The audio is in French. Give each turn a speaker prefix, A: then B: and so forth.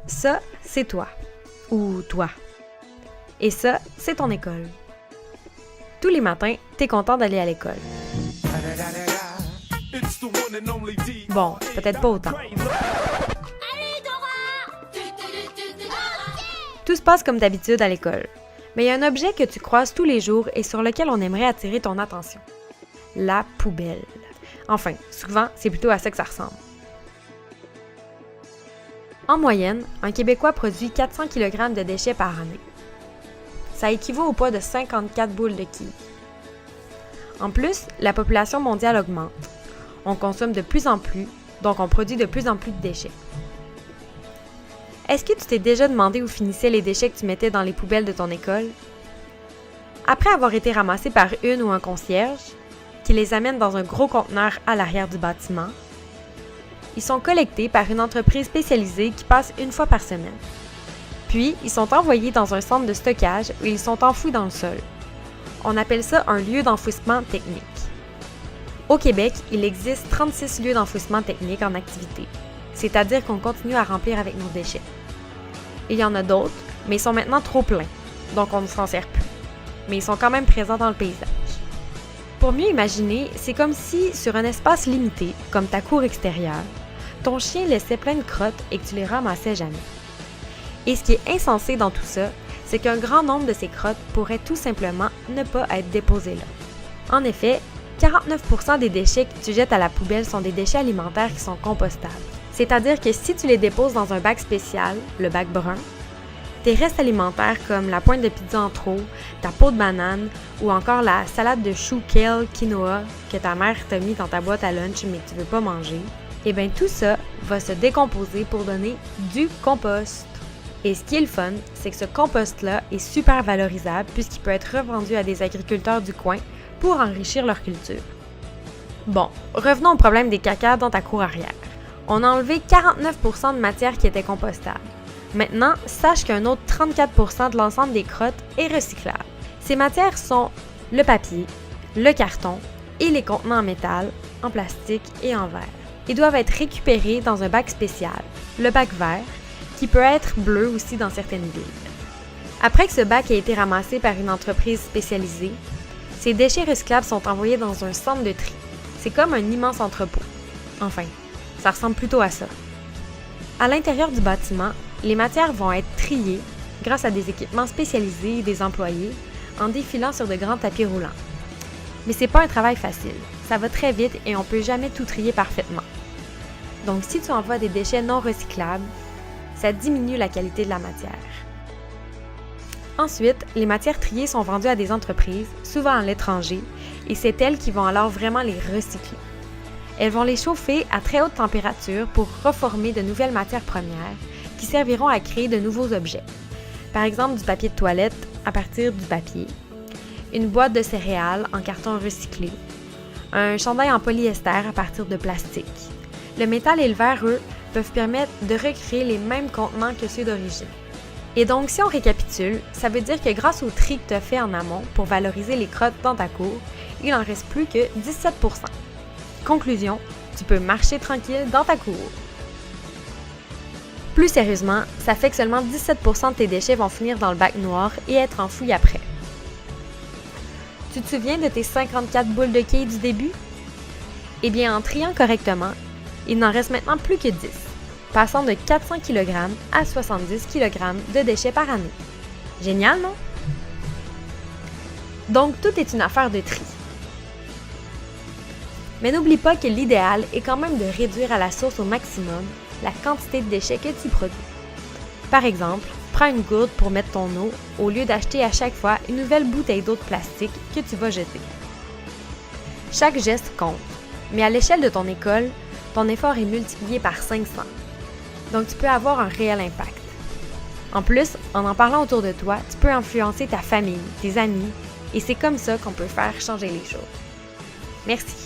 A: Ça, c'est toi. Ou toi. Et ça, c'est ton école. Tous les matins, t'es content d'aller à l'école. Bon, peut-être pas autant. Tout se passe comme d'habitude à l'école. Mais il y a un objet que tu croises tous les jours et sur lequel on aimerait attirer ton attention. La poubelle. Enfin, souvent, c'est plutôt à ça que ça ressemble. En moyenne, un Québécois produit 400 kg de déchets par année. Ça équivaut au poids de 54 boules de quilles. En plus, la population mondiale augmente. On consomme de plus en plus, donc on produit de plus en plus de déchets. Est-ce que tu t'es déjà demandé où finissaient les déchets que tu mettais dans les poubelles de ton école? Après avoir été ramassés par une ou un concierge, qui les amène dans un gros conteneur à l'arrière du bâtiment, ils sont collectés par une entreprise spécialisée qui passe une fois par semaine. Puis, ils sont envoyés dans un centre de stockage où ils sont enfouis dans le sol. On appelle ça un lieu d'enfouissement technique. Au Québec, il existe 36 lieux d'enfouissement technique en activité, c'est-à-dire qu'on continue à remplir avec nos déchets. Il y en a d'autres, mais ils sont maintenant trop pleins, donc on ne s'en sert plus. Mais ils sont quand même présents dans le paysage. Pour mieux imaginer, c'est comme si, sur un espace limité, comme ta cour extérieure, ton chien laissait plein de crottes et que tu les ramassais jamais. Et ce qui est insensé dans tout ça, c'est qu'un grand nombre de ces crottes pourraient tout simplement ne pas être déposées là. En effet, 49% des déchets que tu jettes à la poubelle sont des déchets alimentaires qui sont compostables. C'est-à-dire que si tu les déposes dans un bac spécial, le bac brun, tes restes alimentaires comme la pointe de pizza en trop, ta peau de banane ou encore la salade de choux, kale, quinoa que ta mère t'a mis dans ta boîte à lunch mais que tu veux pas manger, eh bien tout ça va se décomposer pour donner du compost. Et ce qui est le fun, c'est que ce compost-là est super valorisable puisqu'il peut être revendu à des agriculteurs du coin pour enrichir leur culture. Bon, revenons au problème des cacas dans ta cour arrière. On a enlevé 49% de matière qui était compostable. Maintenant, sache qu'un autre 34% de l'ensemble des crottes est recyclable. Ces matières sont le papier, le carton et les contenants en métal, en plastique et en verre. Ils doivent être récupérés dans un bac spécial, le bac vert, qui peut être bleu aussi dans certaines villes. Après que ce bac ait été ramassé par une entreprise spécialisée, ces déchets recyclables sont envoyés dans un centre de tri. C'est comme un immense entrepôt. Enfin, ça ressemble plutôt à ça. À l'intérieur du bâtiment, les matières vont être triées grâce à des équipements spécialisés et des employés en défilant sur de grands tapis roulants. Mais c'est pas un travail facile. Ça va très vite et on peut jamais tout trier parfaitement. Donc si tu envoies des déchets non recyclables, ça diminue la qualité de la matière. Ensuite, les matières triées sont vendues à des entreprises, souvent à l'étranger, et c'est elles qui vont alors vraiment les recycler. Elles vont les chauffer à très haute température pour reformer de nouvelles matières premières qui serviront à créer de nouveaux objets. Par exemple, du papier de toilette à partir du papier, une boîte de céréales en carton recyclé, un chandail en polyester à partir de plastique. Le métal et le verre, eux, peuvent permettre de recréer les mêmes contenants que ceux d'origine. Et donc, si on récapitule, ça veut dire que grâce au tri que tu as fait en amont pour valoriser les crottes dans ta cour, il n'en reste plus que 17%. Conclusion, tu peux marcher tranquille dans ta cour. Plus sérieusement, ça fait que seulement 17% de tes déchets vont finir dans le bac noir et être enfouis après. Tu te souviens de tes 54 boules de quilles du début? Eh bien, en triant correctement, il n'en reste maintenant plus que 10, passant de 400 kg à 70 kg de déchets par année. Génial, non? Donc, tout est une affaire de tri. Mais n'oublie pas que l'idéal est quand même de réduire à la source au maximum la quantité de déchets que tu produis. Par exemple, prends une gourde pour mettre ton eau au lieu d'acheter à chaque fois une nouvelle bouteille d'eau de plastique que tu vas jeter. Chaque geste compte, mais à l'échelle de ton école, ton effort est multiplié par 500. Donc tu peux avoir un réel impact. En plus, en parlant autour de toi, tu peux influencer ta famille, tes amis, et c'est comme ça qu'on peut faire changer les choses. Merci.